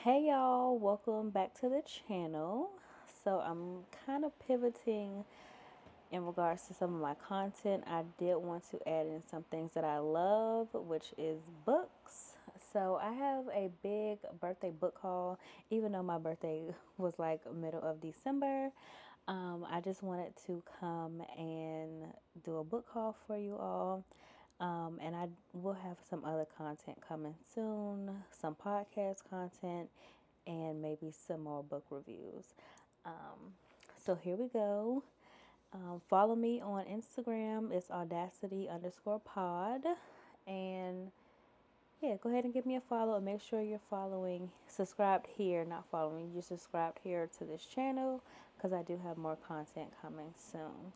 Hey y'all, welcome back to the channel. So I'm kind of pivoting in regards to some of my content. I did want to add in some things that I love, which is books. So I have a big birthday book haul, even though my birthday was like middle of December. I just wanted to come and do a book haul for you all. And I will have some other content coming soon, some podcast content, and maybe some more book reviews. Um, so here we go. Follow me on Instagram. It's audacity underscore pod. And yeah, go ahead and give me a follow and make sure you're subscribed here, not following, you're subscribed here to this channel because I do have more content coming soon.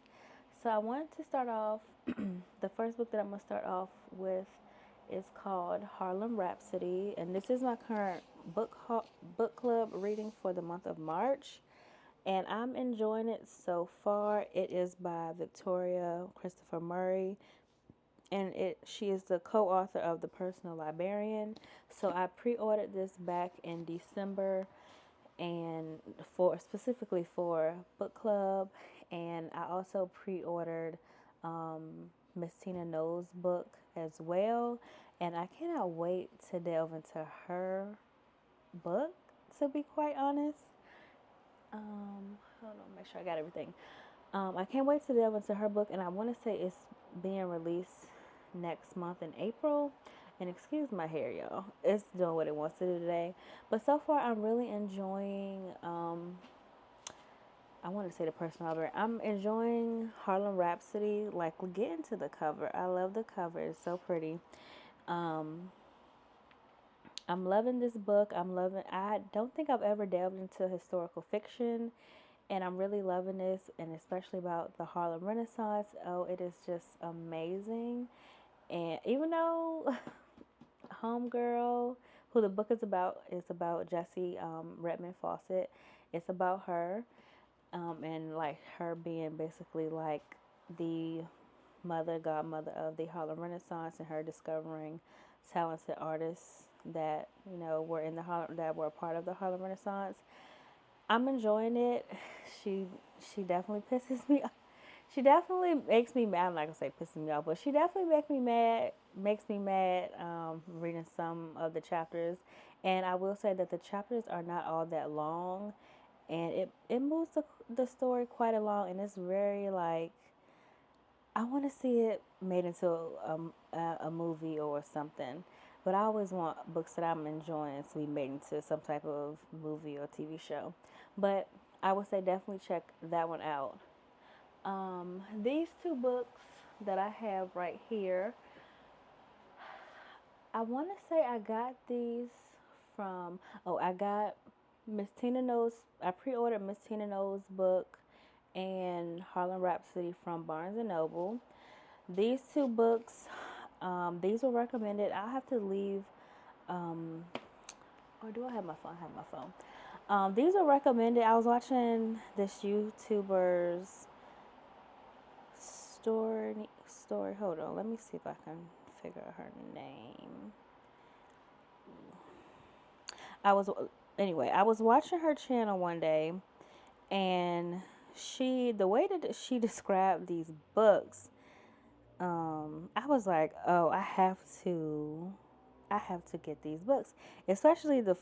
So I wanted to start off, the first book that I'm going to start off with is called Harlem Rhapsody, and this is my current book club reading for the month of March, and I'm enjoying it so far. It is by Victoria Christopher Murray, and she is the co-author of the Personal Librarian. So I pre-ordered this back in December, and for specifically for book club, and I also pre-ordered Miss Tina Knowles' book as well, and I cannot wait to delve into her book, to be quite honest. Hold on, make sure I got everything. I can't wait to delve into her book, and I want to say it's being released next month in April. And excuse my hair, y'all. It's doing what it wants to do today. But so far, I'm really enjoying. I want to say the personal library. I'm enjoying Harlem Rhapsody. Like, get into the cover. I love the cover. It's so pretty. Um, I'm loving this book. I don't think I've ever delved into historical fiction, and I'm really loving this, and especially about the Harlem Renaissance. Oh, it is just amazing. And even though Homegirl, who the book is about Jessie Redmond Fawcett. It's about her, and like her being basically like the godmother of the Harlem Renaissance, and her discovering talented artists that were in the Harlem, that were a part of the Harlem Renaissance. I'm enjoying it. She she definitely pisses me off. She definitely makes me mad. I'm not gonna say pisses me off, but she definitely makes me mad. Makes me mad reading some of the chapters, and I will say that the chapters are not all that long, and it moves the story quite along, and it's very like I want to see it made into a movie or something. But I always want books that I'm enjoying to be made into some type of movie or TV show. But I would say definitely check that one out. These two books that I have right here, I want to say I got these from, I got Miss Tina Knowles, I pre ordered Miss Tina Knowles' book and Harlem Rhapsody from Barnes and Noble. These two books, these were recommended. I'll have to leave, um, or do I have my phone? I have my phone. These were recommended. I was watching this YouTuber's story. Hold on, let me see if I can figure out her name. I was I was watching her channel one day, and the way that she described these books, I was like, oh, I have to get these books, especially the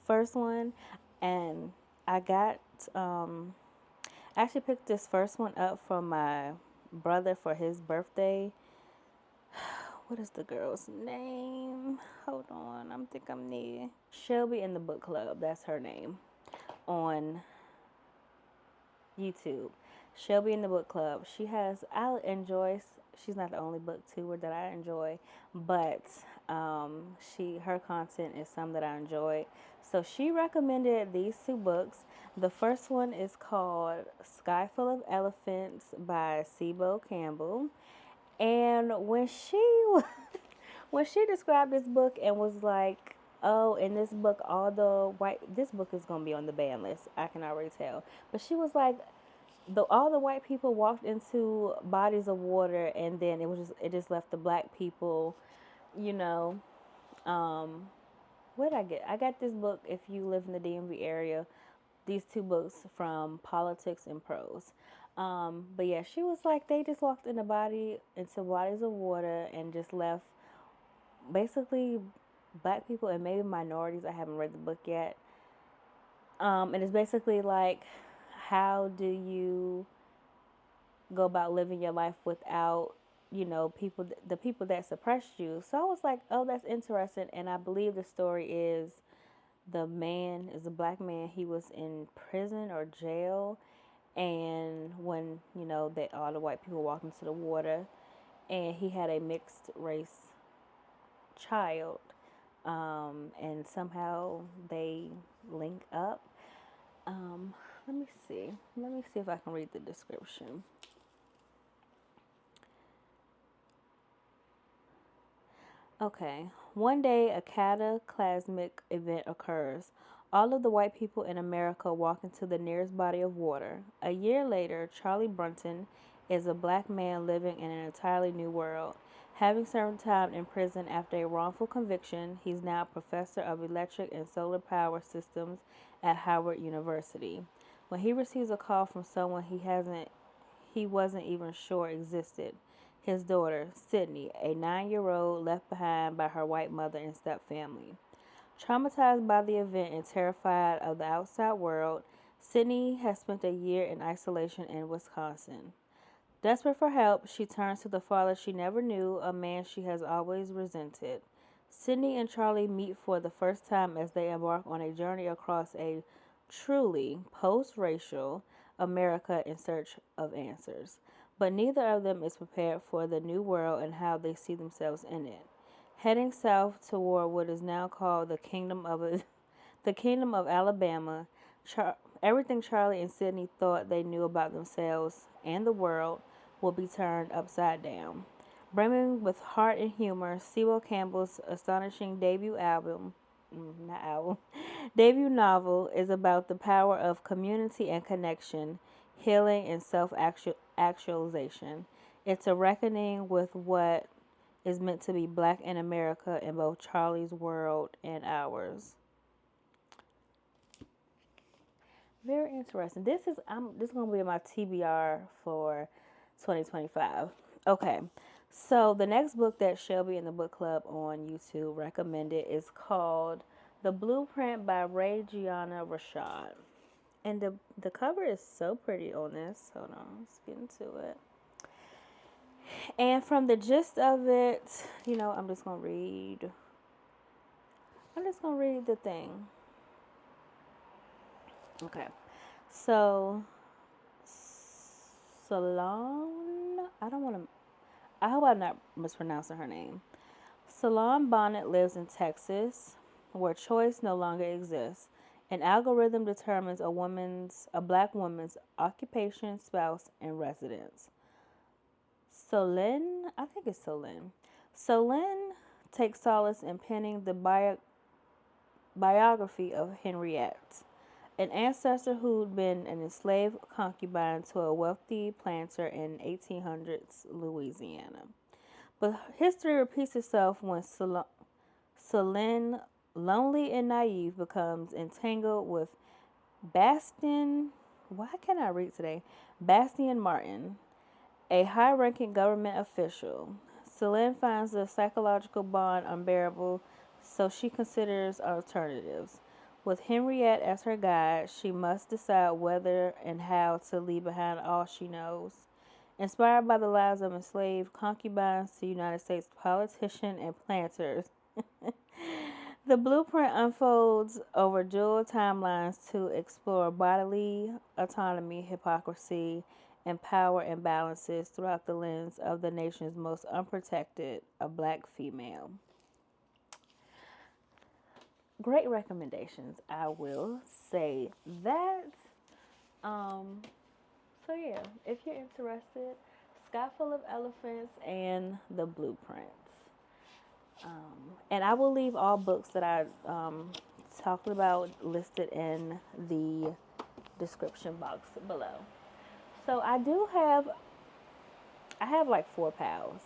first one. And I got, I actually picked this first one up from my brother for his birthday. What is the girl's name? Hold on, I'm near. Shelby in the book club. That's her name on YouTube. Shelby in the book club. I enjoy. She's not the only booktuber that I enjoy, but her content is some that I enjoy. So she recommended these two books. The first one is called Sky Full of Elephants by Sibo Campbell. And when she described this book and was like, "Oh, in this book, this book is gonna be on the ban list. I can already tell." But she was like, all the white people walked into bodies of water, and then it just left the black people, you know, um, What did I get? I got this book, if you live in the DMV area, these two books from Politics and Prose. But yeah, she was like, they just walked in the body into bodies of water and just left basically black people and maybe minorities. I haven't read the book yet. And it's basically like, how do you go about living your life without, people, the people that suppressed you. So I was like, oh, that's interesting. And I believe the story is the man is a black man. He was in prison or jail, and when that all the white people walked into the water, and he had a mixed race child, and somehow they link up. Um, let me see. Let me see if I can read the description. Okay. One day, a cataclysmic event occurs. All of the white people in America walk into the nearest body of water. A year later, Charlie Brunton is a black man living in an entirely new world. Having served time in prison after a wrongful conviction, he's now a professor of electric and solar power systems at Howard University. When he receives a call from someone he wasn't even sure existed, his daughter, Sydney, a 9-year-old left behind by her white mother and stepfamily. Traumatized by the event and terrified of the outside world, Sydney has spent a year in isolation in Wisconsin. Desperate for help, she turns to the father she never knew, a man she has always resented. Sydney and Charlie meet for the first time as they embark on a journey across a truly post racial America in search of answers. But neither of them is prepared for the new world and how they see themselves in it. Heading south toward what is now called the Kingdom of Alabama, everything Charlie and Sydney thought they knew about themselves and the world will be turned upside down. Brimming with heart and humor, Sewell Campbell's astonishing not album, debut novel is about the power of community and connection, healing and self actualization. It's a reckoning with what is meant to be black in America in both Charlie's world and ours. Very interesting. This is gonna be my TBR for 2025. Okay, so the next book that Shelby in the book club on YouTube recommended is called The Blueprint by Ray Gianna Rashad, and the cover is so pretty on this. Hold on, let's get into it. And from the gist of it, I'm just gonna read. I'm just gonna read the thing. Okay, so Salon. I don't want to. I hope I'm not mispronouncing her name. Salon Bonnet lives in Texas, where choice no longer exists. An algorithm determines a black woman's occupation, spouse, and residence. Solin, I think it's Solin. Solin takes solace in penning the biography of Henriette, an ancestor who'd been an enslaved concubine to a wealthy planter in 1800s Louisiana. But history repeats itself when Celine, lonely and naive, becomes entangled with Bastian. Why can't I read today? Bastian Martin, a high ranking government official. Celine finds the psychological bond unbearable, so she considers alternatives. With Henriette as her guide, she must decide whether and how to leave behind all she knows. Inspired by the lives of enslaved concubines to United States politicians and planters, the blueprint unfolds over dual timelines to explore bodily autonomy, hypocrisy, and power imbalances throughout the lens of the nation's most unprotected, a black female. Great recommendations, I will say that. Um, so yeah, if you're interested, Sky Full of Elephants and The Blueprints. And I will leave all books that I talked about listed in the description box below. So I have like 4 pals.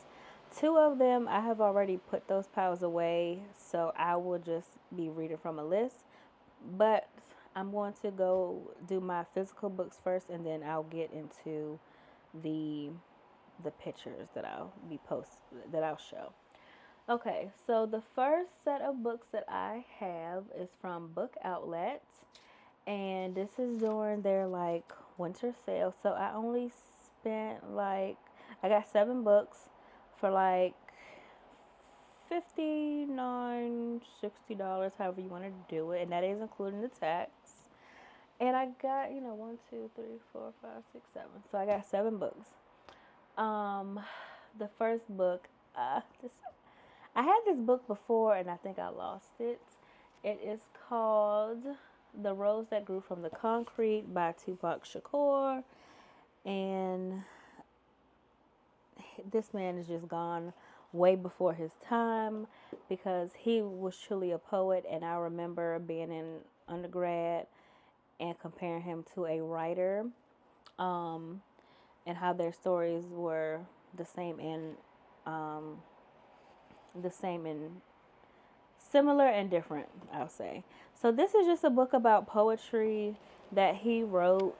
Two of them, I have already put those piles away, so I will just be reading from a list. But I'm going to go do my physical books first, and then I'll get into the the pictures that I'll be that I'll show. Okay, so the first set of books that I have is from Book Outlet, and this is during their like winter sale. So I only spent like I got 7 books for like 59 $60, however you want to do it, and that is including the tax. And I got, one, two, three, four, five, six, seven. So I got 7 books. Um, the first book, this I had this book before, and I think I lost it. It is called "The Rose That Grew from the Concrete" by Tupac Shakur, and this man is just gone way before his time because he was truly a poet. And I remember being in undergrad and comparing him to a writer, um, and how their stories were the same and um, the same and similar and different, I'll say. So this is just a book about poetry that he wrote,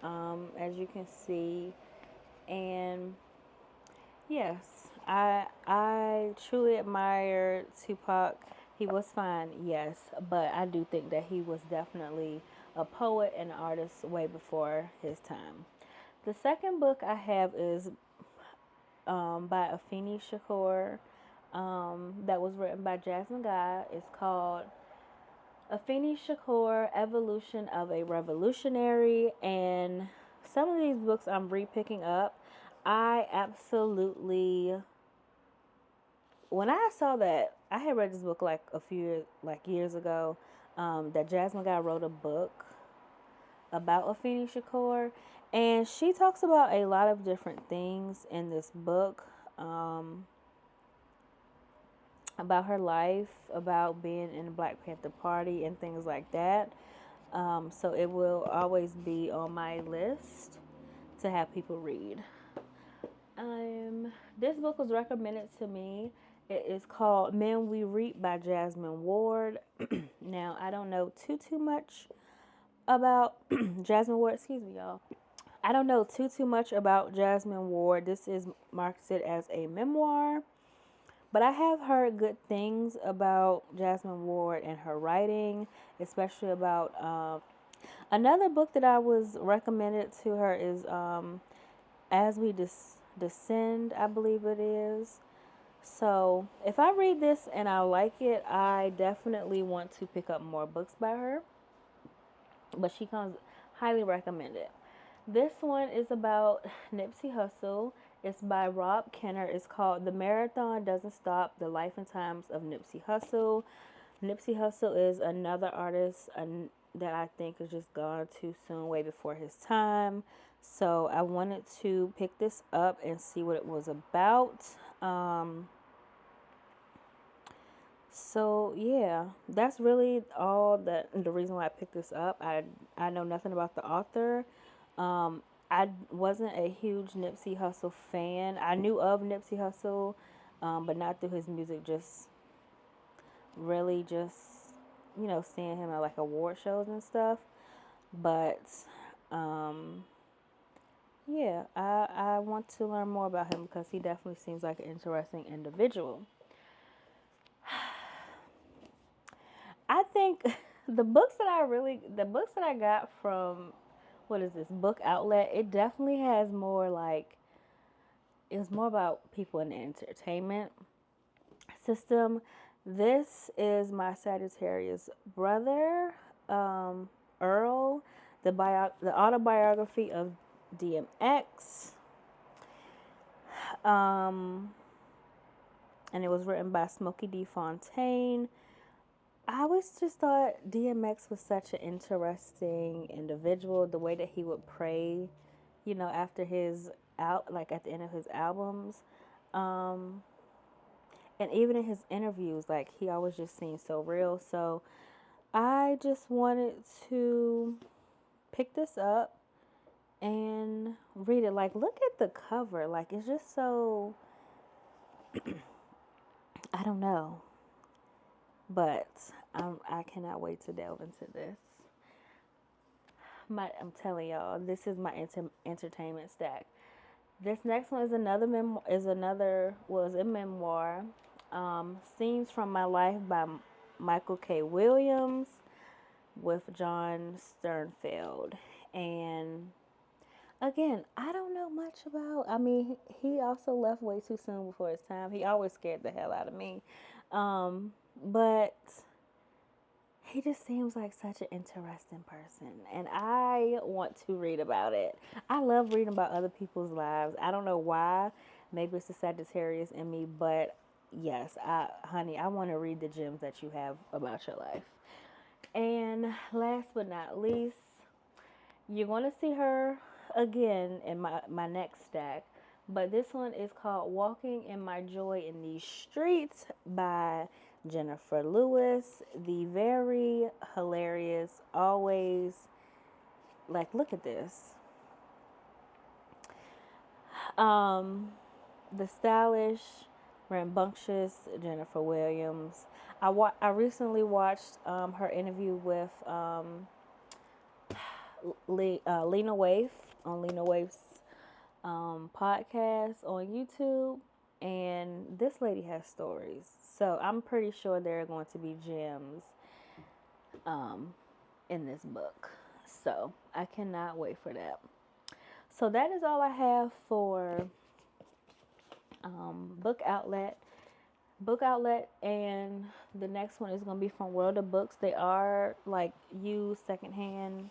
as you can see, and yes, I truly admire Tupac. He was fine, yes, but I do think that he was definitely a poet and an artist way before his time. The second book I have is by Afeni Shakur, that was written by Jasmine Guy. It's called Afeni Shakur, Evolution of a Revolutionary. And some of these books I'm re-picking up. I absolutely, when I saw that, I had read this book like a few like years ago, that Jasmine Guy wrote a book about Afeni Shakur, and she talks about a lot of different things in this book, about her life, about being in the Black Panther Party, and things like that. So it will always be on my list to have people read. This book was recommended to me. It is called Men We Reap by Jasmine Ward. Now, I don't know too much about Jasmine Ward. Excuse me, y'all. I don't know too much about Jasmine Ward. This is marketed as a memoir, but I have heard good things about Jasmine Ward and her writing, especially about another book that I was recommended to her is As We Descend, I believe it is. So if I read this and I like it, I definitely want to pick up more books by her. But she comes highly recommended. This one is about Nipsey Hussle. It's by Rob Kenner. It's called The Marathon Doesn't Stop, The Life and Times of Nipsey Hussle. Nipsey Hussle is another artist that I think is just gone too soon, way before his time. So I wanted to pick this up and see what it was about. So yeah, that's really all the reason why I picked this up. I know nothing about the author. I wasn't a huge Nipsey Hussle fan. I knew of Nipsey Hussle, but not through his music. Just really just seeing him at like award shows and stuff. But yeah, I want to learn more about him because he definitely seems like an interesting individual. I think the books that I got from, what is this, Book Outlet, it definitely has more like, it's more about people in the entertainment system. This is my Sagittarius brother, E.A.R.L, the autobiography of DMX. And it was written by Smokey D. Fontaine. I always just thought DMX was such an interesting individual. The way that he would pray, after his like at the end of his albums, and even in his interviews, like he always just seemed so real. So I just wanted to pick this up and read it. Like, look at the cover. Like, it's just so I don't know, but I cannot wait to delve into this. I'm telling y'all, this is my entertainment stack. This next one is another was a memoir. Scenes from My Life by Michael K. Williams with John Sternfeld. And again, I don't know much about. I mean, he also left way too soon before his time. He always scared the hell out of me. But he just seems like such an interesting person, and I want to read about it. I love reading about other people's lives. I don't know why. Maybe it's the Sagittarius in me, but yes, honey, I want to read the gems that you have about your life. And last but not least, you're going to see her again in my next stack. But this one is called Walking in My Joy in These Streets by Jennifer Lewis. The very hilarious, always, like, look at this. The stylish, rambunctious Jennifer Williams. I recently watched her interview with Lena Waithe on Lena Waithe's podcast on YouTube, and this lady has stories. So I'm pretty sure there are going to be gems in this book. So I cannot wait for that. So that is all I have for book outlet. Book outlet, and the next one is going to be from World of Books. They are like used secondhand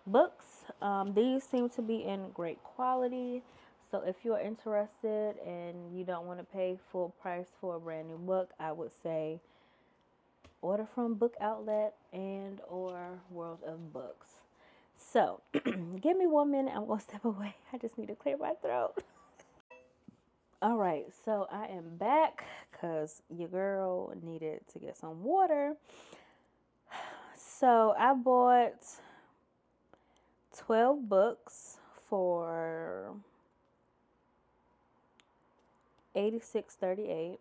books. These seem to be in great quality. So if you're interested and you don't want to pay full price for a brand new book, I would say order from Book Outlet and or World of Books. So give me 1 minute. I'm going to step away. I just need to clear my throat. All right, so I am back because your girl needed to get some water. So I bought 12 books for $86.38.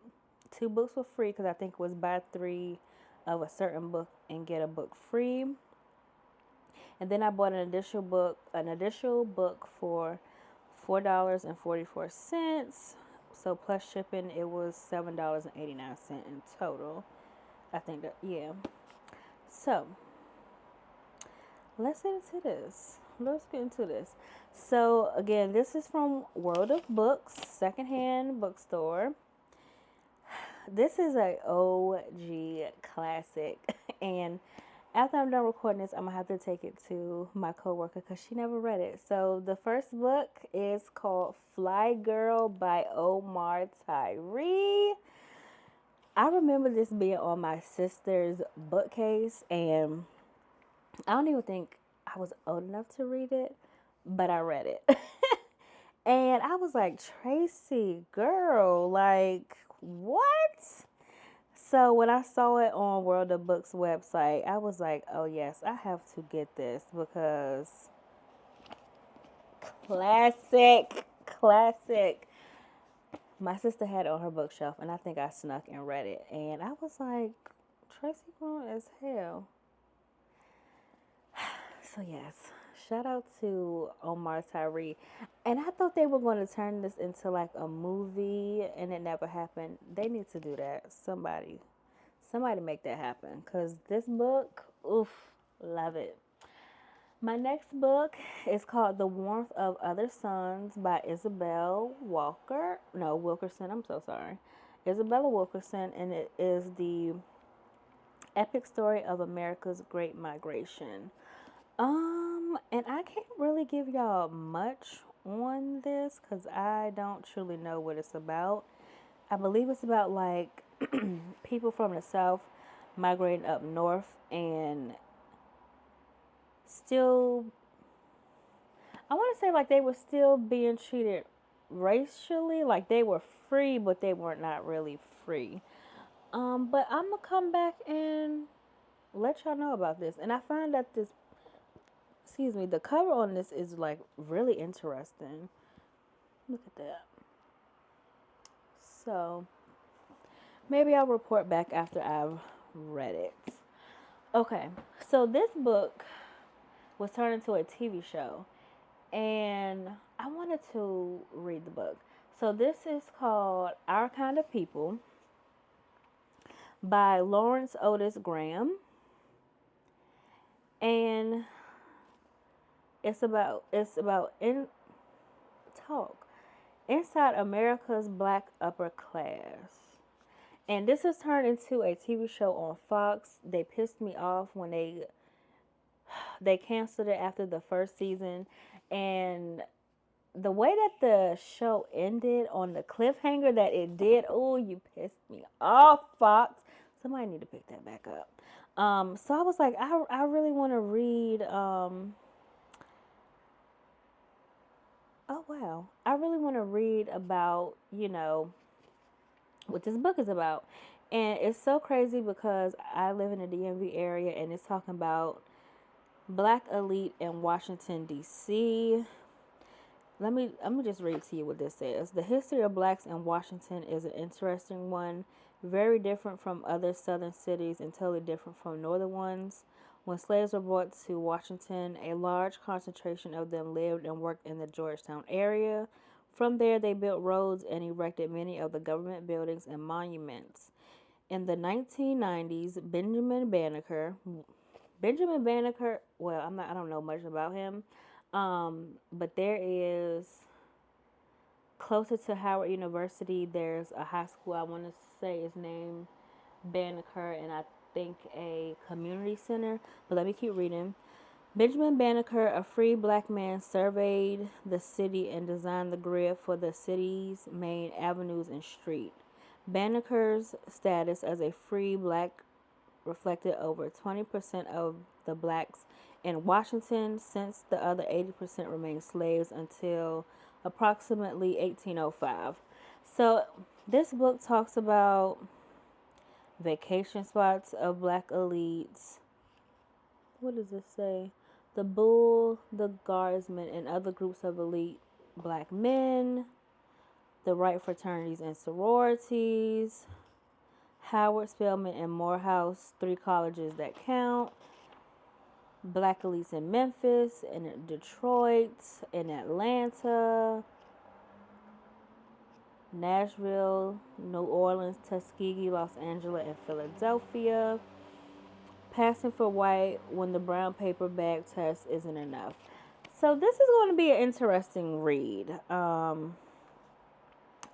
2 books were free because I think it was buy 3 of a certain book and get a book free. And then I bought an additional book for $4.44. So plus shipping, it was $7.89 in total. I think that, yeah. So let's get into this. So again, this is from World of Books, secondhand bookstore. This is a OG classic, and after I'm done recording this, I'm gonna have to take it to my coworker because she never read it. So the first book is called Flyy Girl by Omar Tyree. I remember this being on my sister's bookcase, and I don't even think I was old enough to read it, but I read it. And I was like, Tracy, girl, like, what? So when I saw it on World of Books website, I was like, oh yes, I have to get this because classic. My sister had it on her bookshelf, and I think I snuck and read it. And I was like, Tracy grown as hell. So yes, shout out to Omar Tyree. And I thought they were going to turn this into like a movie, and it never happened. They need to do that. Somebody make that happen, because this book, oof, love it. My next book is called The Warmth of Other Suns by Wilkerson. I'm so sorry. Isabella Wilkerson, and it is the epic story of America's Great Migration. And I can't really give y'all much on this because I don't truly know what it's about. I believe it's about like people from the South migrating up north and still, I want to say like they were still being treated racially, like they were free, but they were not really free. But I'm gonna come back and let y'all know about this. And I find that the cover on this is like really interesting. Look at that. So maybe I'll report back after I've read it. Okay, so this book was turned into a TV show, and I wanted to read the book. So this is called Our Kind of People by Lawrence Otis Graham, and it's about in talk inside America's black upper class. And this is turned into a TV show on Fox. They pissed me off when they canceled it after the first season, and the way that the show ended on the cliffhanger that it did, oh, you pissed me off, Fox. Somebody need to pick that back up. So I was like, I really want to read. Oh wow, I really want to read about what this book is about, and it's so crazy because I live in the DMV area, and it's talking about black elite in Washington D.C. Let me just read to you what this says. The history of blacks in Washington is an interesting one, very different from other southern cities and totally different from northern ones. When slaves were brought to Washington, a large concentration of them lived and worked in the Georgetown area. From there, they built roads and erected many of the government buildings and monuments. In the 1990s, Benjamin Banneker, well, I don't know much about him, but there is closer to Howard University. There's a high school. I want to say is named Banneker, and I think a community center. But let me keep reading. Benjamin Banneker, a free black man, surveyed the city and designed the grid for the city's main avenues and street. Banneker's status as a free black reflected over 20% of the blacks in Washington, since the other 80% remained slaves until approximately 1805. So this book talks about vacation spots of black elites. What does this say? The Bull, the Guardsmen, and other groups of elite black men, the right fraternities and sororities, Howard, Spelman, and Morehouse, 3 colleges that count, black elites in Memphis, in Detroit, in Atlanta, Nashville, New Orleans, Tuskegee, Los Angeles, and Philadelphia. Passing for white when the brown paper bag test isn't enough. So this is going to be an interesting read.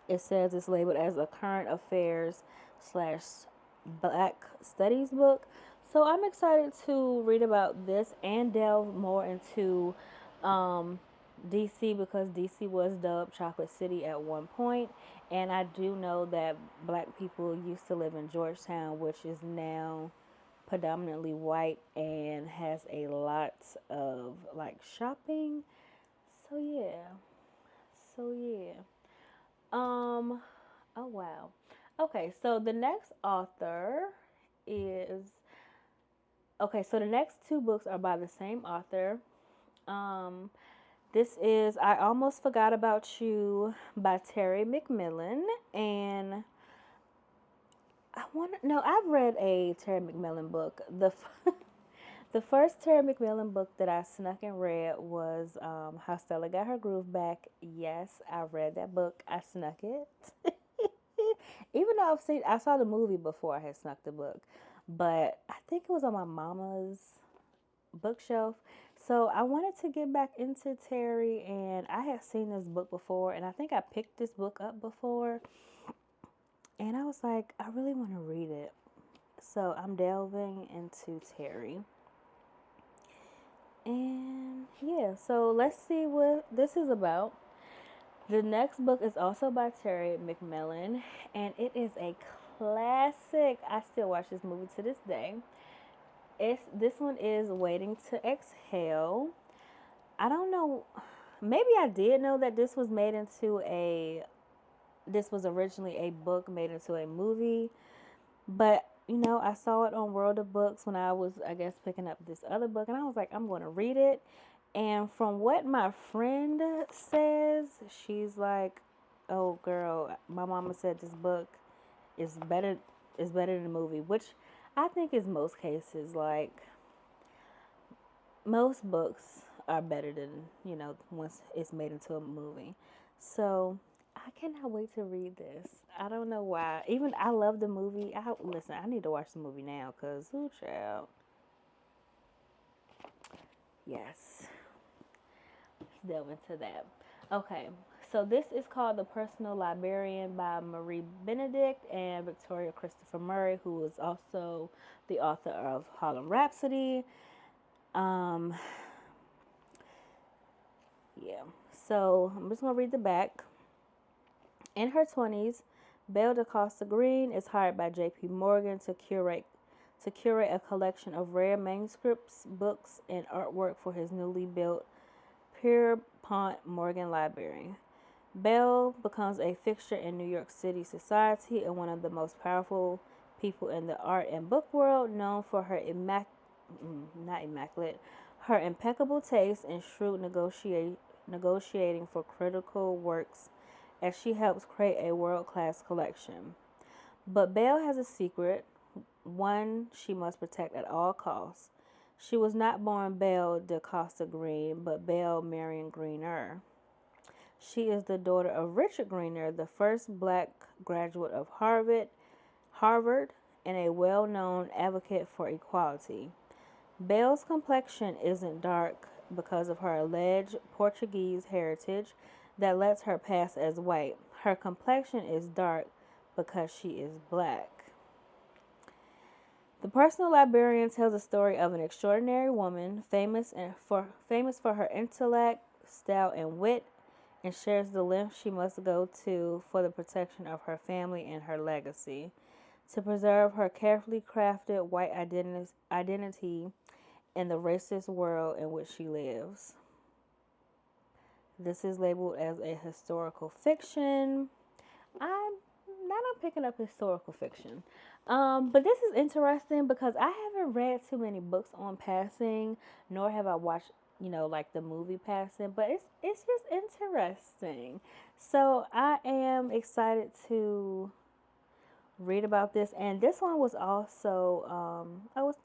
It says it's labeled as a current affairs slash black studies book. So I'm excited to read about this and delve more into DC, because DC was dubbed Chocolate City at one point. And I do know that black people used to live in Georgetown, which is now predominantly white and has a lot of like shopping. So yeah. So yeah. Oh wow. Okay, so the next author is okay, so the next 2 books are by the same author. Um this is I Almost Forgot About You by Terry McMillan, and I've read a Terry McMillan book. The first Terry McMillan book that I snuck and read was How Stella Got Her Groove Back. Yes, I read that book. I snuck it. Even though I saw the movie before I had snuck the book. But I think it was on my mama's bookshelf. So I wanted to get back into Terry, and I had seen this book before, and I think I picked this book up before. And I was like, I really want to read it. So I'm delving into Terry. And yeah, so let's see what this is about. The next book is also by Terry McMillan, and it is a classic. I still watch this movie to this day. This one is Waiting to Exhale. I don't know. Maybe I did know that this was originally a book made into a movie, but I saw it on World of Books when I was, I guess, picking up this other book, and I was like, I'm going to read it. And from what my friend says, she's like, oh girl, my mama said this book is better than the movie, which I think is most cases. Like most books are better than, once it's made into a movie. So I cannot wait to read this. I don't know why. Even I love the movie. Listen, I need to watch the movie now because who child. Yes. Let's delve into that. Okay. So this is called The Personal Librarian by Marie Benedict and Victoria Christopher Murray, who is also the author of Harlem Rhapsody. Um, yeah. So I'm just gonna read the back. In her 20s, Belle DaCosta Green is hired by J.P. Morgan to curate a collection of rare manuscripts, books, and artwork for his newly built Pierpont Morgan Library. Belle becomes a fixture in New York City society and one of the most powerful people in the art and book world, known for her not immaculate, her impeccable taste and shrewd negotiating for critical works as she helps create a world-class collection. But Belle has a secret, one she must protect at all costs. She was not born Belle DaCosta Green, but Belle Marion Greener. She is the daughter of Richard Greener, the first black graduate of Harvard, and a well-known advocate for equality. Belle's complexion isn't dark because of her alleged Portuguese heritage that lets her pass as white. Her complexion is dark because she is black. The Personal Librarian tells the story of an extraordinary woman famous for her intellect, style, and wit, and shares the lengths she must go to for the protection of her family and her legacy. To preserve her carefully crafted white identity in the racist world in which she lives. This is labeled as a historical fiction. I'm not picking up historical fiction. But this is interesting because I haven't read too many books on passing, nor have I watched, like the movie Passing, but it's just interesting. So I am excited to read about this, and this one was also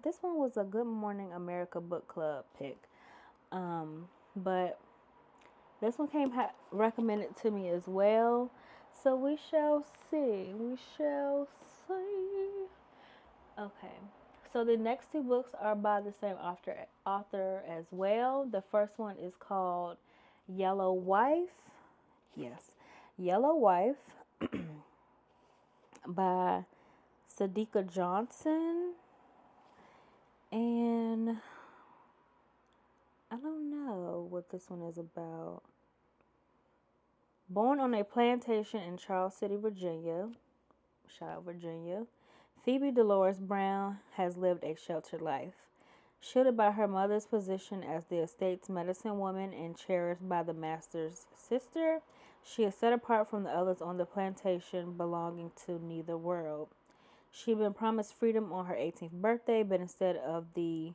this one was a Good Morning America book club pick. But this one came recommended to me as well. So we shall see. We shall see. Okay. So the next two books are by the same author as well. The first one is called Yellow Wife. Yes. Yellow Wife by Sadiqa Johnson. And I don't know what this one is about. Born on a plantation in Charles City, Virginia, shout out Virginia, Phoebe Dolores Brown has lived a sheltered life. Shielded by her mother's position as the estate's medicine woman and cherished by the master's sister, she is set apart from the others on the plantation, belonging to neither world. She'd been promised freedom on her 18th birthday, but instead of the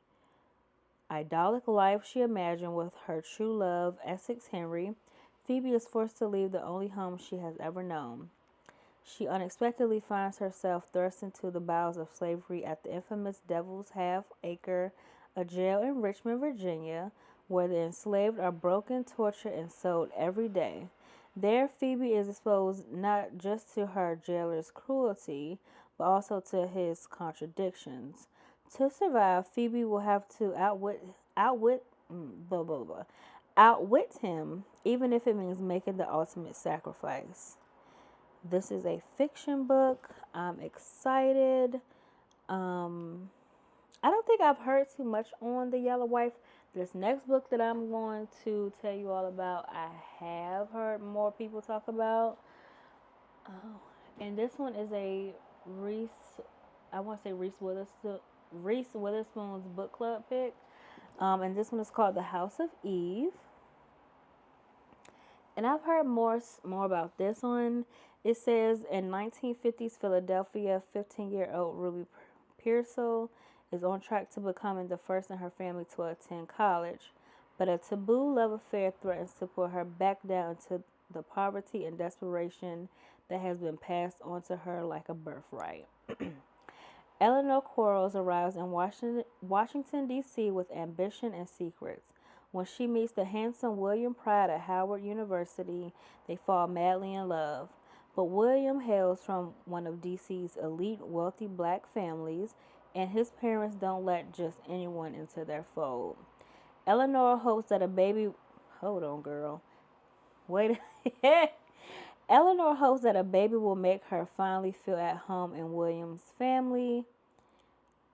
idyllic life she imagined with her true love, Essex Henry, Phoebe is forced to leave the only home she has ever known. She unexpectedly finds herself thrust into the bowels of slavery at the infamous Devil's Half Acre, a jail in Richmond, Virginia, where the enslaved are broken, tortured, and sold every day. There, Phoebe is exposed not just to her jailer's cruelty, but also to his contradictions. To survive, Phoebe will have to blah, blah, blah, outwit him, even if it means making the ultimate sacrifice. This is a fiction book. I'm excited. I don't think I've heard too much on The Yellow Wife. This next book that I'm going to tell you all about, I have heard more people talk about. Oh, and this one is a I want to say Reese Witherspoon's book club pick. And this one is called The House of Eve. And I've heard more about this one. It says in 1950s Philadelphia, 15-year-old Ruby Pearsall is on track to becoming the first in her family to attend college, but a taboo love affair threatens to pull her back down into the poverty and desperation that has been passed on to her like a birthright. Eleanor Quarles arrives in Washington, D.C. with ambition and secrets. When she meets the handsome William Pride at Howard University, they fall madly in love. But William hails from one of D.C.'s elite wealthy black families, and his parents don't let just anyone into their fold. Eleanor hopes that a baby. Hold on, girl. Wait. Eleanor hopes that a baby will make her finally feel at home in William's family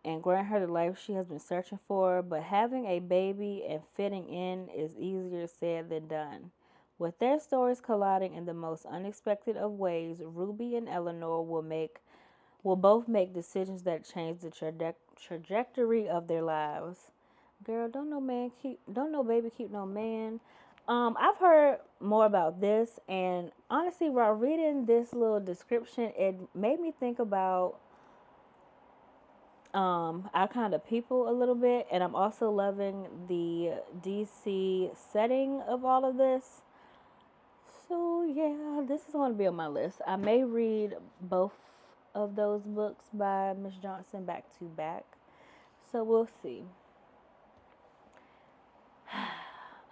and grant her the life she has been searching for, but having a baby and fitting in is easier said than done. With their stories colliding in the most unexpected of ways, Ruby and Eleanor will both make decisions that change the trajectory of their lives. Girl, don't no baby keep no man. I've heard more about this, and honestly, while reading this little description, it made me think about our kind of people a little bit, and I'm also loving the DC setting of all of this. So yeah, this is going to be on my list. I may read both of those books by Miss Johnson back to back, so we'll see.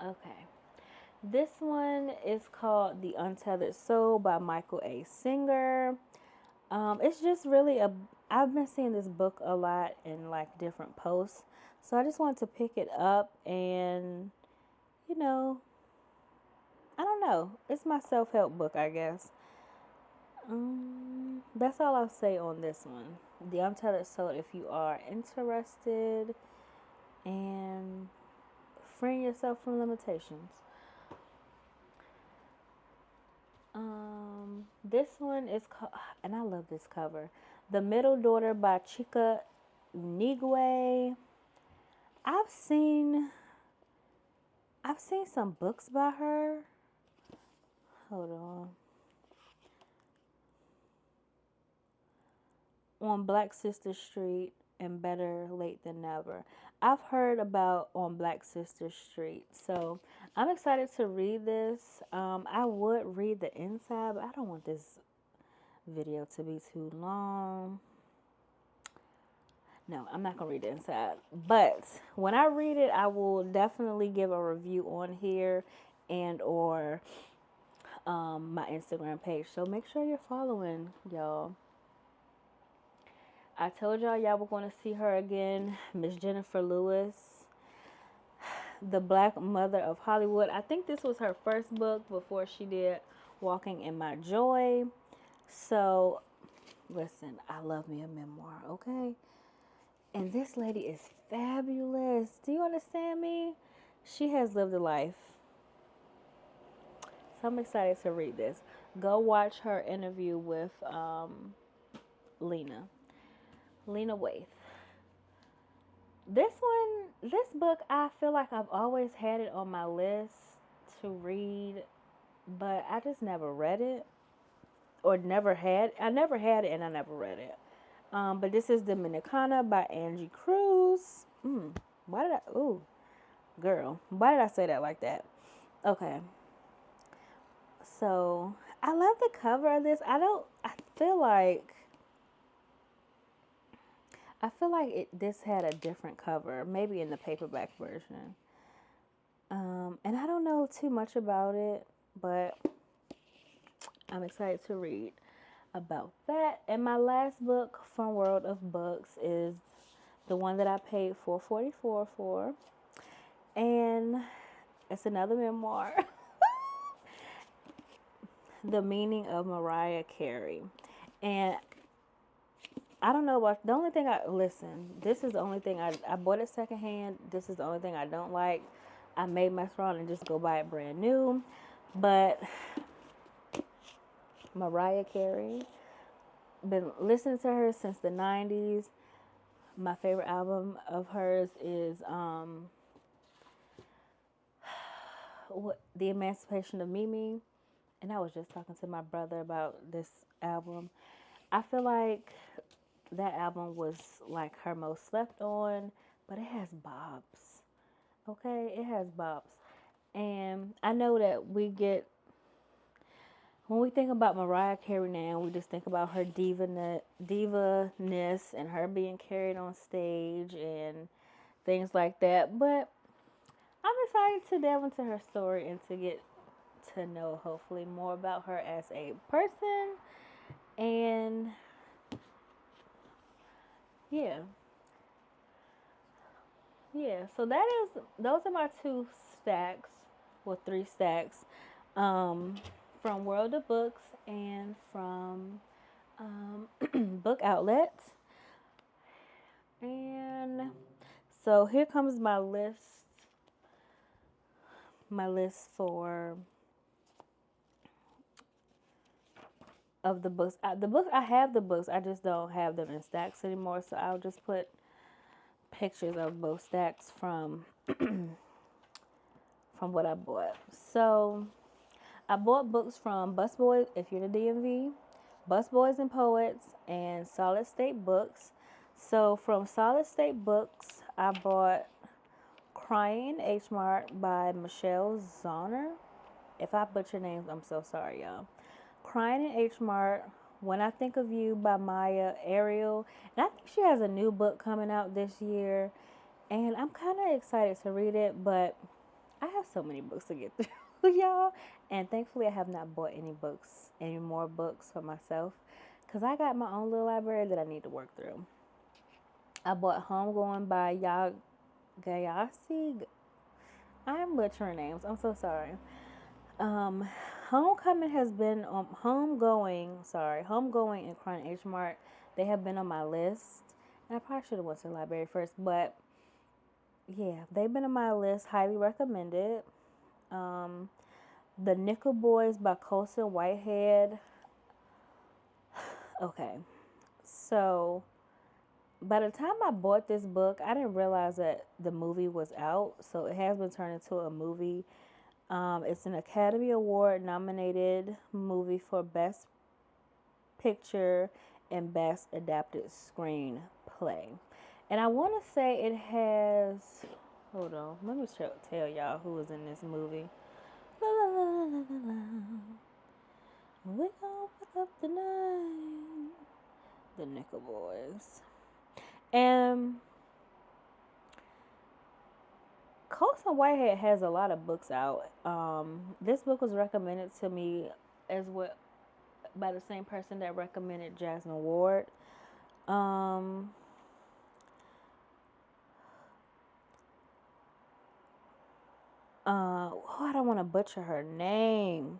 Okay. This one is called The Untethered Soul by Michael A. Singer. It's just really I've been seeing this book a lot in like different posts. So I just wanted to pick it up and, you know, I don't know. It's my self-help book, I guess. That's all I'll say on this one. The Untethered Soul, if you are interested and freeing yourself from limitations. This one is called, and I love this cover, The Middle Daughter by Chika Nigwe. I've seen some books by her. Hold on Black Sister Street and Better Late Than Never. I've heard about On Black Sister Street, so I'm excited to read this. I would read the inside, but I don't want this video to be too long. No, I'm not gonna read the inside, but when I read it, I will definitely give a review on here and or my Instagram page. So make sure you're following, y'all. I told y'all were going to see her again, Miss Jennifer Lewis, the Black Mother of Hollywood. I think this was her first book before she did Walking in My Joy. So, listen, I love me a memoir, okay? And this lady is fabulous. Do you understand me? She has lived a life. So I'm excited to read this. Go watch her interview with Lena Waithe. This book, I feel like I've always had it on my list to read, but I just never read it. Or I never had it and I never read it. But this is Dominicana by Angie Cruz. Girl, why did I say that like that? Okay. So, I love the cover of this. I feel like this had a different cover, maybe in the paperback version. And I don't know too much about it, but I'm excited to read about that. And my last book from World of Books is the one that I paid $4.44 for. And it's another memoir. The Meaning of Mariah Carey. And I don't know about the only thing this is the only thing I bought it secondhand. This is the only thing I don't like. I may mess around and just go buy it brand new. But Mariah Carey, been listening to her since the 90s. My favorite album of hers is The Emancipation of Mimi. And I was just talking to my brother about this album. I feel like that album was like her most slept on, but it has bops. Okay, it has bops. And I know that we when we think about Mariah Carey now, we just think about her diva-ness and her being carried on stage and things like that. But I'm excited to delve into her story and to get to know, hopefully, more about her as a person. And yeah, yeah. So those are my two stacks, well, three stacks, um, from World of Books and from Book Outlets. And so here comes my list for of the books. I have the books. I just don't have them in stacks anymore. So I'll just put pictures of both stacks from what I bought. So I bought books from Busboys, if you're the DMV, Busboys and Poets, and Solid State Books. So from Solid State Books, I bought Crying H Mart by Michelle Zauner. If I butcher names, I'm so sorry, y'all. Crying in H Mart, When I Think of You by Maya Ariel. And I think she has a new book coming out this year. And I'm kind of excited to read it, but I have so many books to get through, y'all. And thankfully, I have not bought any more books for myself. Because I got my own little library that I need to work through. I bought Homegoing by Yagayasi. I'm butchering names. I'm so sorry. Um, Homecoming has been on Homegoing and Crying H Mart. They have been on my list, and I probably should have went to the library first, but yeah, they've been on my list. Highly recommended. Um, The Nickel Boys by Colson Whitehead. Okay, so by the time I bought this book, I didn't realize that the movie was out. So it has been turned into a movie. It's an Academy Award nominated movie for Best Picture and Best Adapted Screenplay. And I want to say it has. Hold on, let me tell y'all who was in this movie. La, la, la, la, la, la. We gon' pick up the night. The Nickel Boys. And Colson Whitehead has a lot of books out. This book was recommended to me as well by the same person that recommended Jasmine Ward. Um, I don't want to butcher her name.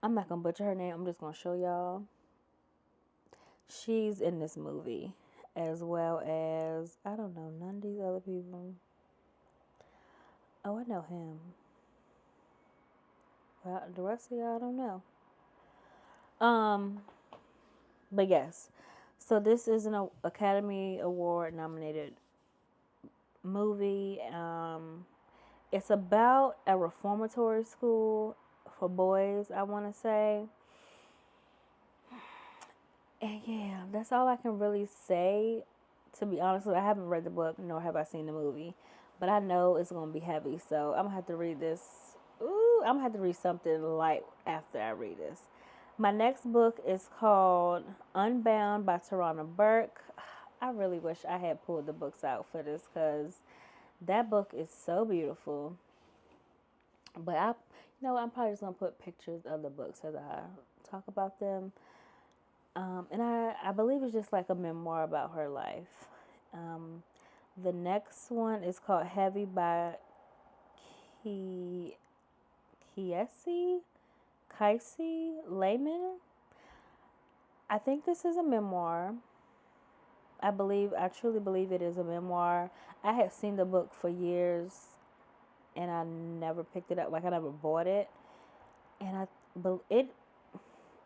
I'm not gonna butcher her name. I'm just gonna show y'all. She's in this movie, as well as I don't know none of these other people. Oh, I know him. Well, the rest of y'all I don't know. Um, but yes. So this is an Academy Award nominated movie. It's about a reformatory school for boys, I want to say. And yeah, that's all I can really say. To be honest, I haven't read the book, nor have I seen the movie. But I know it's going to be heavy, so I'm going to have to read this. Ooh, I'm going to have to read something light after I read this. My next book is called Unbound by Tarana Burke. I really wish I had pulled the books out for this because that book is so beautiful. But I'm probably just going to put pictures of the books as I talk about them. And I believe it's just like a memoir about her life. The next one is called Heavy by Kiesi Layman. I think this is a memoir. I truly believe it is a memoir. I had seen the book for years and I never picked it up. Like I never bought it. And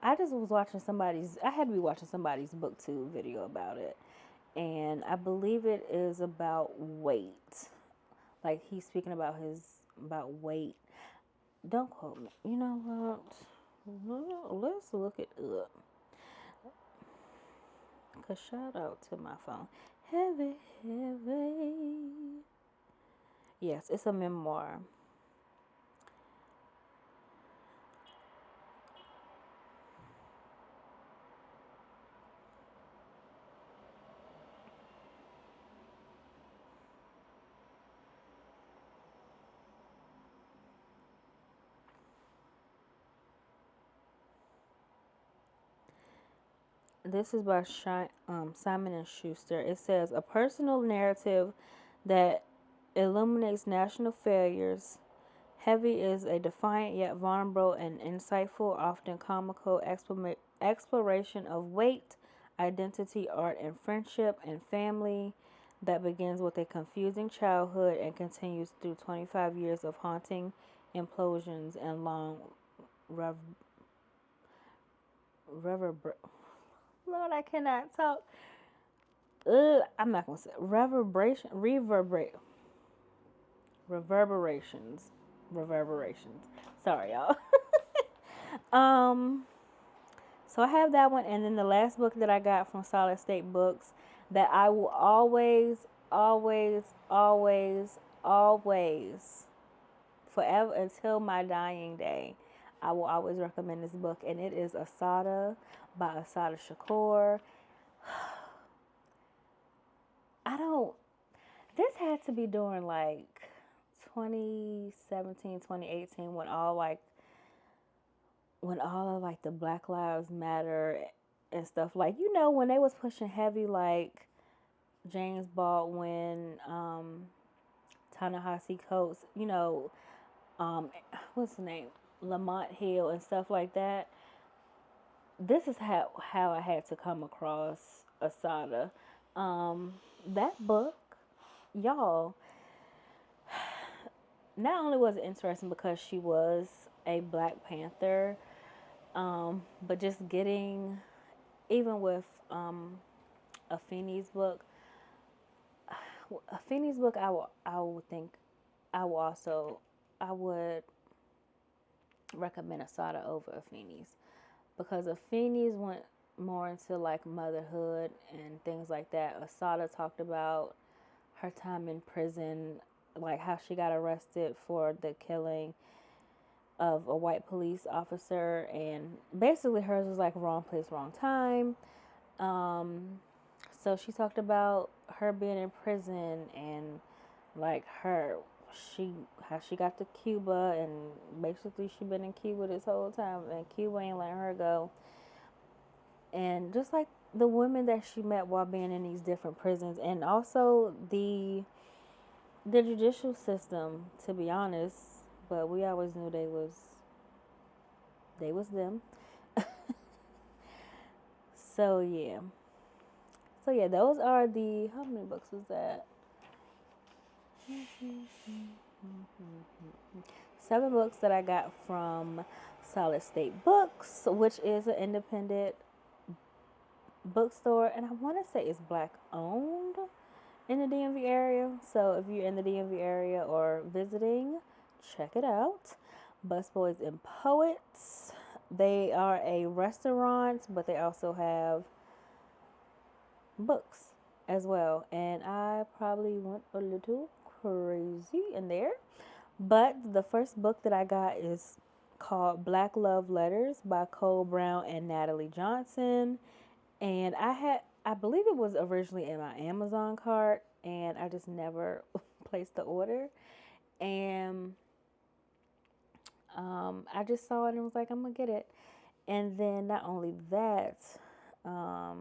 I just was I had to be watching somebody's BookTube video about it. And I believe it is about weight. Like he's speaking about weight. Don't quote me. You know what? Let's look it up. Cause shout out to my phone. Heavy, heavy. Yes, it's a memoir. This is by Simon and Schuster. It says a personal narrative that illuminates national failures. Heavy is a defiant yet vulnerable and insightful, often comical exploration of weight, identity, art, and friendship and family that begins with a confusing childhood and continues through 25 years of haunting implosions and long rever- reverber- Lord, I cannot talk. I'm not gonna say reverberations, reverberations. Sorry, y'all. um, so I have that one, and then the last book that I got from Solid State Books that I will always, always, always, always, forever until my dying day, I will always recommend this book, and it is Asada by Asada Shakur. I don't. This had to be during like 2017, 2018 when all of like the Black Lives Matter and stuff, like, when they was pushing heavy, like James Baldwin, Ta-Nehisi Coates, um what's his name, Lamont Hill and stuff like that. This is how I had to come across Asada. um that book, y'all, not only was it interesting because she was a Black Panther, but just getting, even with Afeni's book, I would think I will also I would recommend Asada over Afeni's, because Afeni's went more into like motherhood and things like that. Asada talked about her time in prison, like how she got arrested for the killing of a white police officer, and basically hers was like wrong place, wrong time. Um, so she talked about her being in prison and like she how she got to Cuba, and basically she been in Cuba this whole time, and Cuba ain't letting her go. And just like the women that she met while being in these different prisons, and also the judicial system, to be honest. But we always knew they was them. So yeah. So yeah, those are the, how many books was that? 7 books that I got from Solid State Books, which is an independent bookstore, and I want to say it's Black owned in the DMV area. So if you're in the DMV area or visiting, check it out. Busboys and Poets. They are a restaurant, but they also have books as well. And I probably went a little crazy in there. But the first book that I got is called Black Love Letters by Cole Brown and Natalie Johnson. And I believe it was originally in my Amazon cart, and I just never placed the order. And I just saw it and was like, I'm gonna get it. And then not only that, I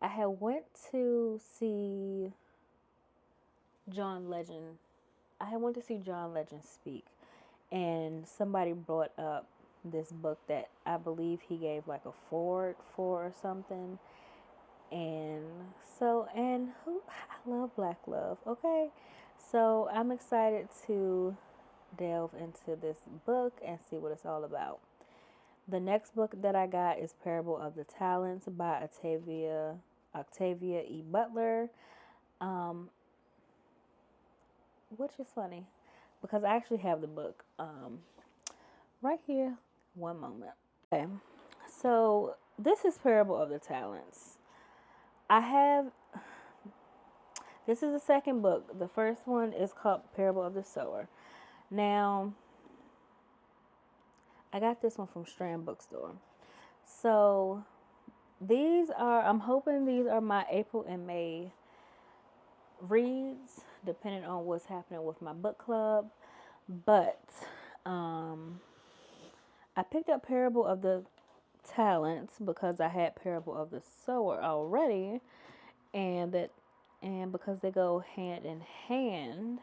had went to see John Legend. I had went to see John Legend speak, and somebody brought up this book that I believe he gave like a forward for or something. And I love Black love, okay? So I'm excited to delve into this book and see what it's all about. The next book that I got is Parable of the Talents by Octavia E. Butler, um, which is funny because I actually have the book right here. One moment. Okay, so this is Parable of the Talents. I have This is the second book. The first one is called Parable of the Sower. Now, I got this one from Strand Bookstore. So, I'm hoping these are my April and May reads, depending on what's happening with my book club. But, I picked up Parable of the Talents because I had Parable of the Sower already, and that and because they go hand in hand,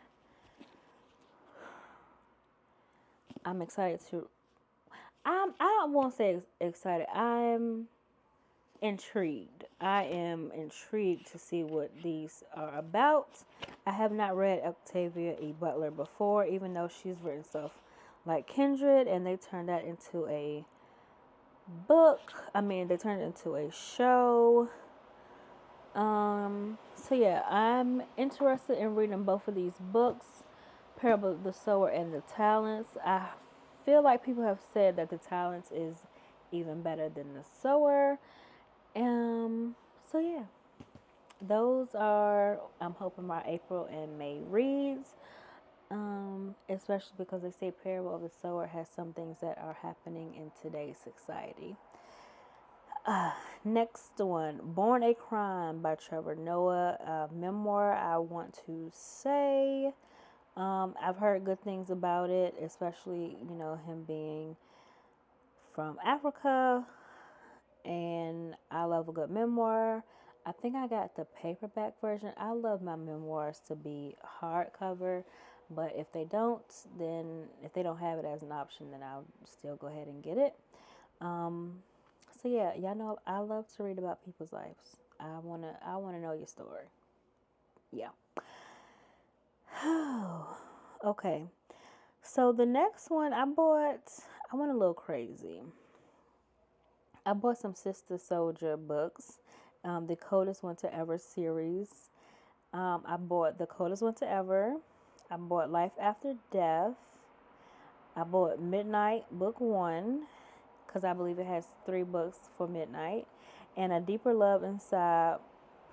I'm excited to. I don't want to say excited. I'm intrigued. I am intrigued to see what these are about. I have not read Octavia E. Butler before, even though she's written stuff like Kindred, and they turned that into a book. I mean, they turned it into a show. So yeah, I'm interested in reading both of these books, Parable of the Sower and the Talents. I feel like people have said that the Talents is even better than the Sower. So yeah, those are, I'm hoping, my April and May reads. Especially because they say Parable of the Sower has some things that are happening in today's society. Next one, Born a Crime by Trevor Noah, a memoir. I want to say, I've heard good things about it, especially, him being from Africa, and I love a good memoir. I think I got the paperback version. I love my memoirs to be hardcover, but if they don't, then if they don't have it as an option, then I'll still go ahead and get it. Um, so yeah, y'all know I love to read about people's lives. I wanna know your story. Yeah. Okay. So the next one I went a little crazy. I bought some Sister Soldier books, the Coldest Winter Ever series. I bought The Coldest Winter Ever. I bought Life After Death. I bought Midnight Book 1 because I believe it has 3 books for Midnight. And A Deeper Love Inside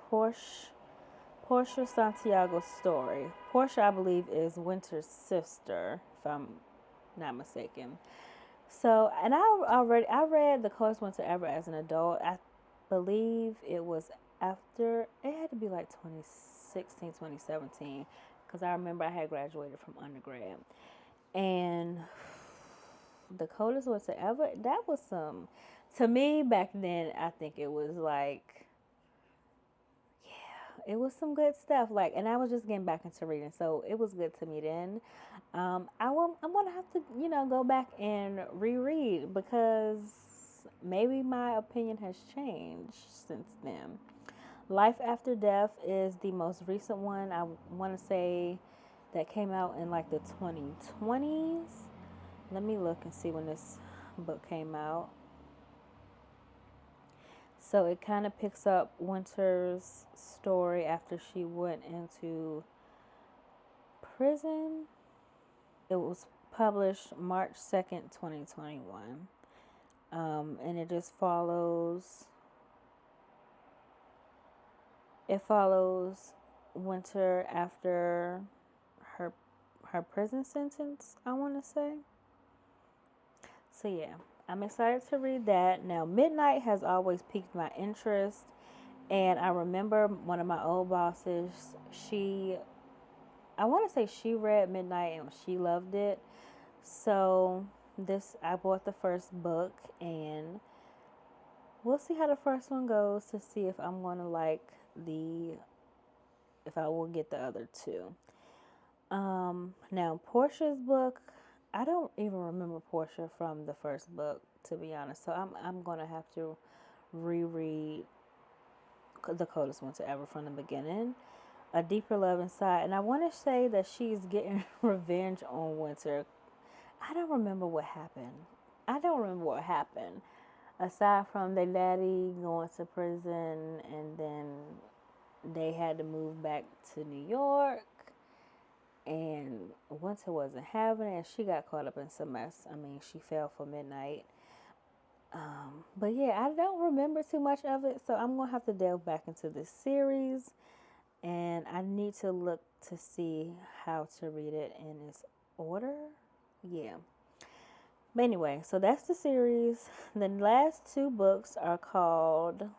Portia Santiago's story. Portia, I believe, is Winter's sister, if I'm not mistaken. So, and I read The Coldest Winter Ever as an adult. I believe it was after, it had to be like 2016, 2017, because I remember I had graduated from undergrad. And The Coldest Winter Ever, that was to me back then, I think it was like, it was some good stuff. Like, and I was just getting back into reading, so it was good to me then. I'm gonna have to, go back and reread because maybe my opinion has changed since then. Life After Death is the most recent one. I want to say that came out in like the 2020s. Let me look and see when this book came out. So it kind of picks up Winter's story after she went into prison. It was published March 2nd, 2021. And it just follows Winter after her her prison sentence, I want to say. So yeah, I'm excited to read that. Now, Midnight has always piqued my interest, and I remember one of my old bosses, I want to say she read Midnight and she loved it. So I bought the first book, and we'll see how the first one goes to see if I'm going to like if I will get the other two. Now Portia's book, I don't even remember Portia from the first book, to be honest. So I'm gonna have to reread The Coldest Winter Ever from the beginning. A Deeper Love Inside, and I want to say that she's getting revenge on Winter. I don't remember what happened. Aside from their daddy going to prison, and then they had to move back to New York, and Winter wasn't having it, and she got caught up in some mess. I mean, she fell for Midnight. But yeah, I don't remember too much of it, so I'm gonna have to delve back into this series, and I need to look to see how to read it in its order. Yeah. But anyway, so that's the series. The last 2 books are called.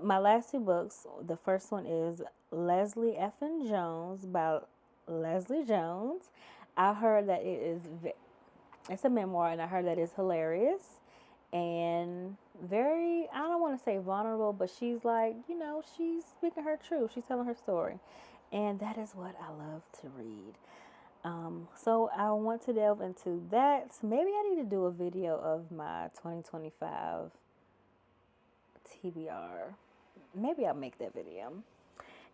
My last 2 books. The first one is Leslie Effin Jones by Leslie Jones. I heard that it's a memoir, and I heard that it's hilarious. and very, I don't want to say vulnerable, but she's like, she's speaking her truth. She's telling her story. And that is what I love to read. So I want to delve into that. Maybe I need to do a video of my 2025 TBR. Maybe I'll make that video.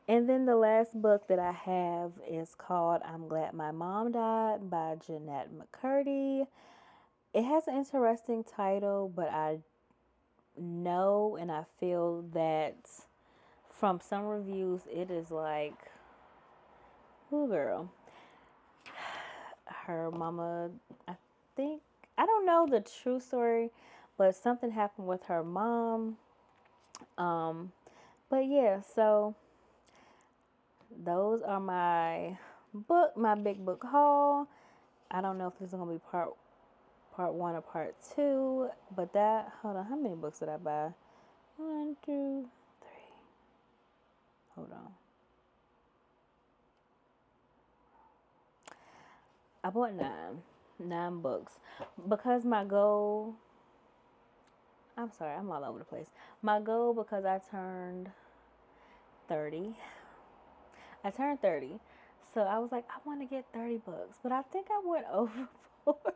And then the last book that I have is called I'm Glad My Mom Died by Jeanette McCurdy. It has an interesting title, but I know and I feel that from some reviews it is like, ooh girl, her mama, I think, I don't know the true story, but something happened with her mom. Um, but yeah, so those are my big book haul. I don't know if this is gonna be part one or part two, but that, hold on, how many books did I buy? One, two, three. Hold on. I bought nine books because my goal. I'm sorry, I'm all over the place. My goal, because I turned 30. I turned 30. So I was like, I want to get 30 books, but I think I went overboard.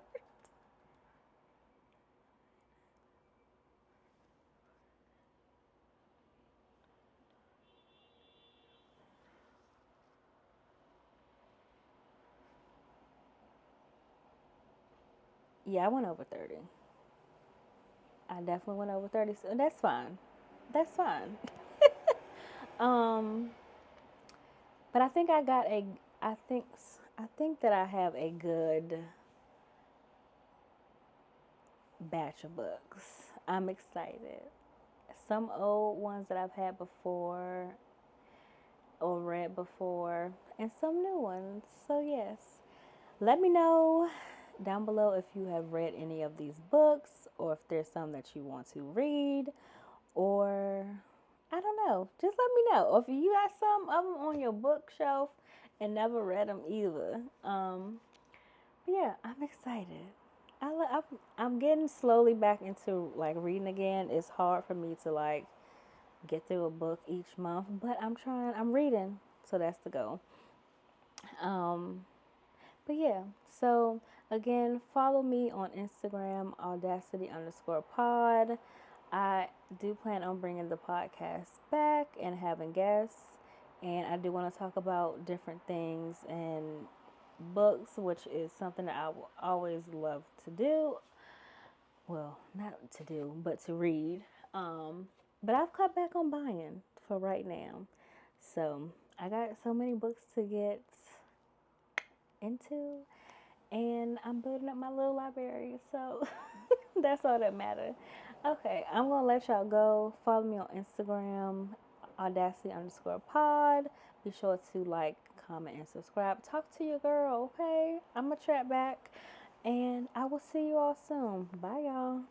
Yeah, I went over 30. I definitely went over 30, so that's fine. That's fine. Um, but I think I think I think that I have a good batch of books. I'm excited. Some old ones that I've had before or read before, and some new ones. So yes, let me know down below if you have read any of these books, or if there's some that you want to read, or I don't know. Just let me know. Or if you got some of them on your bookshelf and never read them either. But yeah, I'm excited. I'm getting slowly back into like reading again. It's hard for me to like get through a book each month, but I'm trying. I'm reading, so that's the goal. Um, but yeah, so again, follow me on Instagram, audacity_pod. I do plan on bringing the podcast back and having guests, and I do want to talk about different things and books, which is something that I will always love to do. Well, not to do, but to read. But I've cut back on buying for right now. So I got so many books to get into, and I'm building up my little library. So that's all that matters. Okay, I'm gonna let y'all go. Follow me on Instagram, audacity_pod. Be sure to like, comment, and subscribe. Talk to your girl, okay? I'm gonna chat back, and I will see you all soon. Bye, y'all.